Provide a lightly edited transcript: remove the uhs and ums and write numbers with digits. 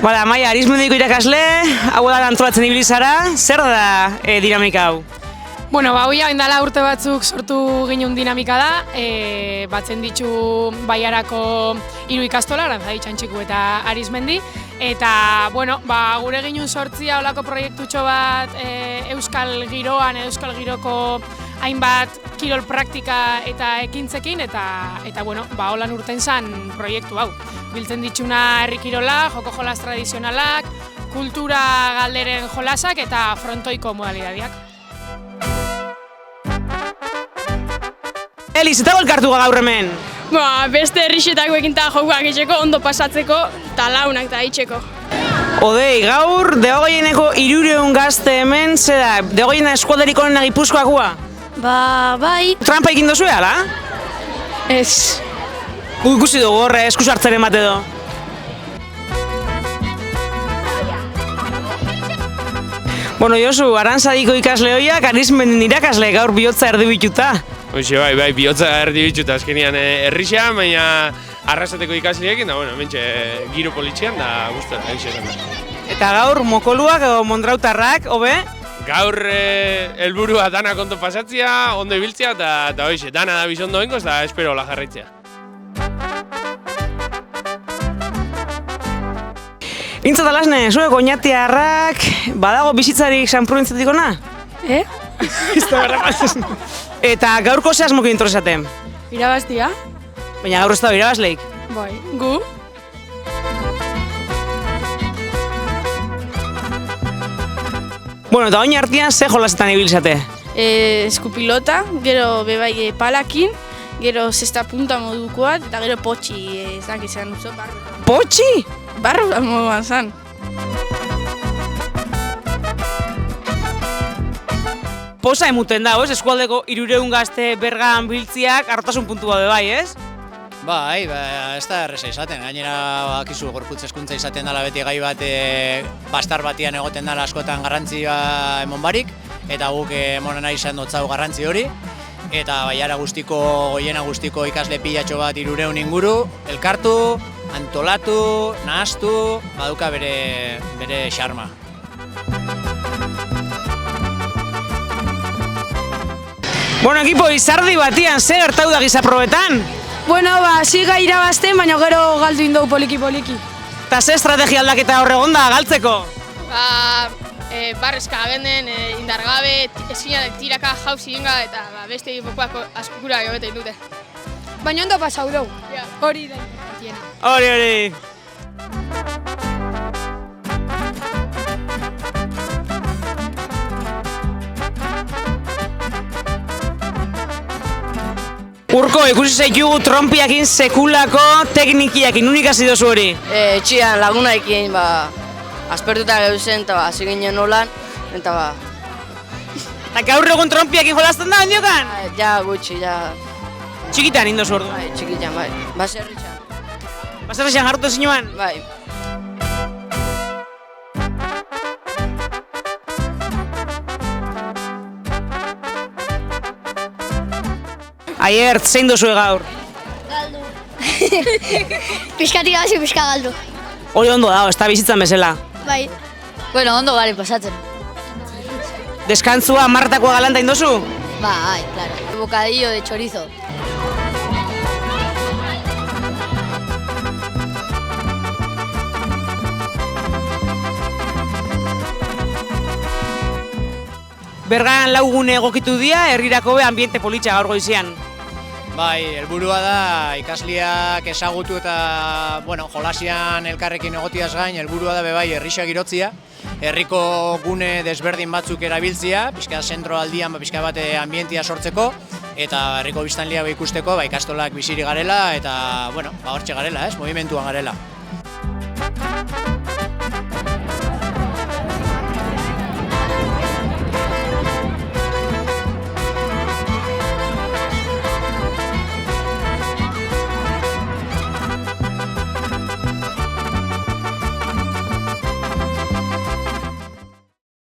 Bala, Maia, Arizmendiko irakasle, hau da antolatzen ibili zara, zer da dinamika hau? Bueno, hoia indala urte batzuk sortu ginen dinamika da, batzen ditu Baiarako 3 ikastola, Aranzadi, Txantxiku eta Arizmendi, eta bueno, gure ginen sortzia olako proiektutxo bat Euskal Giroan, Euskal Giroko hainbat kirol praktika eta ekintzekin, eta bueno, holan urten zan proiektu hau. Biltzen ditxuna herri kirola, joko jolas tradizionalak, kultura galderen jolasak eta frontoiko modalidadiak. Eliz, eta elkartu gaur hemen? Beste herrixetako ekinta jokoak itxeko, ondo pasatzeko, eta launak eta itxeko. Odei, gaur, Debagoieneko 300 gazte hemen, zera, Debagoiena eskualderik onena Gipuzkoakoa? Bai. Trampa egin dozue, ala? Ez. Ikusi dugu horre, eskus hartzaren bat edo. Bueno, Josu, Aranzadiko ikasle hoiak, Arizmendin irakasle gaur bihotza erdibituta. Hoxe, bai, bihotza erdibituta azkenean herrixean, baina arrasateko ikasliekin, da, bueno, mentxe giro politxean, da guztu, egizietan da. Eta gaur, mokoluak edo mondrautarrak, hobe? Gaur helburua dana ondo pasatzea, ondo ibiltzea, eta hoxe, dana da bizondo bengoz, eta espero hola jarraitzea. Intzat alasne, zuek oinatiarrak, badago bizitzarik San Prudentzietik ona? Eta gaurko ze asmokin interesaten? Irabaztia? Baina gaur ez da irabazleik? Bai. Gu? Bueno, eta oin artean ze jolasetan ibilizate? Eskupilota, gero bebai palakin, gero zesta punta modukoa, eta gero potxi, ezak izan oso barru. Potxi? Barru moduan zan. Posa emuten da, ez? Eskualdeko 300 gazte bergan biltziak hartasun puntua be bai, ez? Bai, ez da erreza izaten, gainera bakizu gorputz hezkuntza izaten dela beti gai bat bastar batian egoten dela askotan garrantzia emon barik, eta guk emonen nahi izan dotzau garrantzi hori, eta Baiara guztiko, Goiena guztiko ikasle pilatxo bat 300 inguru, elkartu, antolatu, nahastu, baduka bere xarma. Bueno, ekipo, izardi batian, ze gertatu da gizaprobetan? Bueno, ziga irabazten, baina gero galdu indau poliki-poliki. Eta ze estrategia aldaketa horre onda galtzeko? Barrezka genden, indargabe, eskinak tiraka jauzi inga eta beste egipokoak askura gobeta indute. Baina ondo pasau dugu. Hori da. Hori. Urko, ikusi zaitugu trompiakin sekulako teknikiakin, unik hasi dozu hori? Etxian lagunaekin, aspertuta geuzen, eta hasi ginen nolan, eta Eta gaur egun trompiakin jolazten da, ondiokan? Ja, gutxi, ja. Txikitan indozu ordu? Bai, txikitan, bai. Baserritxan. Baserritxan jarrutu zinuan? Bai. Aiert, zein dozue gaur? Galdu. Pixkatik gazi, pixka galdu. Hori ondo dago, ez da bizitzan bezala. Bai. Bueno, ondo gari pasatzen. Deskantzua marratakoa galanta indozu? Bai, claro. Bocadillo de chorizo. Bergan laugune egokitu dira, herrirako be ambiente politxa gaur goizean. Bai, helburua da ikasleak ezagutu eta jolasian elkarrekin egotiaz gain, helburua da bai herrixa girotzia, herriko gune desberdin batzuk erabiltzia, pixka zentro aldian pixka bat ambientia sortzeko, eta herriko biztanleak ikusteko ikastolak biziri garela, eta hortxe garela, movimentuan garela.